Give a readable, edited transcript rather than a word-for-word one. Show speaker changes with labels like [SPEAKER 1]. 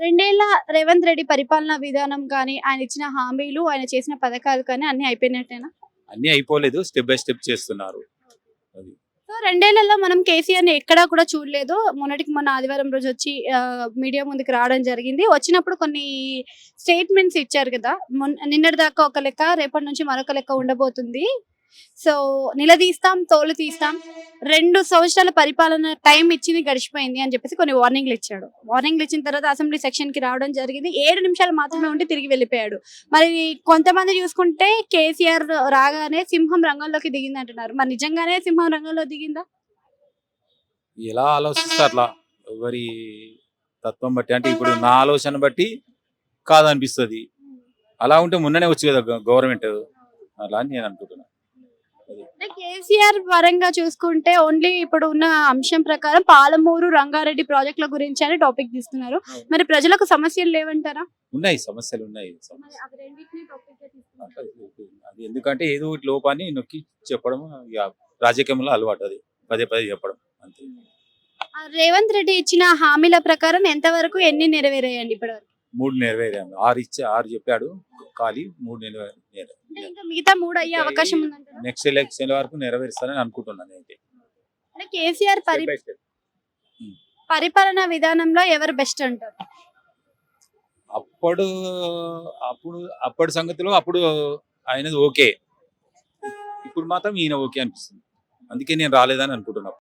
[SPEAKER 1] రెండేళ్ల రేవంత్ రెడ్డి పరిపాలనా విధానం కానీ, ఆయన ఇచ్చిన హామీలు, ఆయన చేసిన పథకాలు కానీ అన్నీ అయిపోయినట్టేనా?
[SPEAKER 2] అన్నీ అయిపోలేదు, స్టెప్ బై స్టెప్ చేస్తున్నారు. అది
[SPEAKER 1] సో, రెండేళ్లలో మనం కేసీఆర్‌ని ఎక్కడా కూడా చూడలేదు. మొన్నటికి మొన్న ఆదివారం రోజు వచ్చి మీడియా ముందుకు రావడం జరిగింది. వచ్చినప్పుడు కొన్ని స్టేట్మెంట్స్ ఇచ్చారు కదా! నిన్నటిదాకా ఒక లెక్క, రేపటి నుంచి మరొక లెక్క ఉండబోతుంది. సో, నిలదీస్తాం, తోలు తీస్తాం. 2 సంవత్సరాల పరిపాలన టైం ఇచ్చింది గడిచిపోయింది అని చెప్పేసి కొన్ని వార్నింగ్‌లు ఇచ్చాడు. వార్నింగ్‌లు ఇచ్చిన తర్వాత అసెంబ్లీ సెక్షన్‌కి రావడం జరిగింది. 7 నిమిషాలు మాత్రమే ఉండి తిరిగి వెళ్ళిపోయాడు. మరి కొంతమంది చూసుకుంటే కేసీఆర్ రాగానే సింహం రంగంలోకి దిగిందంటున్నారు. మరి నిజంగానే సింహం రంగంలో దిగిందా?
[SPEAKER 2] ఎలా ఆలోచిస్తే అట్లా ఎవరి తత్వం బట్టి, అంటే ఇప్పుడు నా ఆలోచన బట్టి కాదనిపిస్తుంది. అలా ఉంటే మొన్ననే వచ్చు కదా గవర్నమెంట్, అలా అని నేను అనుకుంటున్నా. అది
[SPEAKER 1] అంటే కేసీఆర్ పరంగా చూసుకుంటే ఓన్లీ ఇప్పుడు ఉన్న అంశం ప్రకారం పాలమూరు, రంగారెడ్డి ప్రాజెక్టుల గురించి అని టాపిక్ తీస్తున్నారు. మరి ప్రజలకు సమస్యలు లేవంటారా?
[SPEAKER 2] ఉన్నాయి, సమస్యలు ఉన్నాయి.
[SPEAKER 1] మరి అవి రెండిటిని టాపిక్‌గా తీసుకుంటారు.
[SPEAKER 2] అది ఎందుకంటే ఏదో ఒకటి లోపాన్ని నొక్కి చెప్పడం ఇక రాజకీయంలో అలవాటు, అది పదే పదే చెప్పడం అంతే.
[SPEAKER 1] రేవంత్ రెడ్డి ఇచ్చిన హామీల ప్రకారం ఎంతవరకు ఎన్ని నెరవేరాయండి ఇప్పటివరకు?
[SPEAKER 2] 3 నెరవేరాము, 6 చెప్పాడు, ఖాళీ 3
[SPEAKER 1] అంటే ఇంకా మిగతా 3 అయ్యే అవకాశం ఉందంటారా?
[SPEAKER 2] నెక్స్ట్ ఎలక్షన్ వరకు నెరవేరుస్తానని అనుకుంటున్నాను అయితే.
[SPEAKER 1] అంటే కేసీఆర్
[SPEAKER 2] Step by step.
[SPEAKER 1] పరిపాలనా విధానంలో ఎవరు బెస్ట్ అంటారు?
[SPEAKER 2] అప్పుడు అప్పుడు అప్పటి సంగతిలో అప్పుడు ఆయనది ఓకే, ఇప్పుడు మాత్రం ఈయన ఓకే అనిపిస్తుంది. అందుకే నేను రాలేదని అనుకుంటున్నా.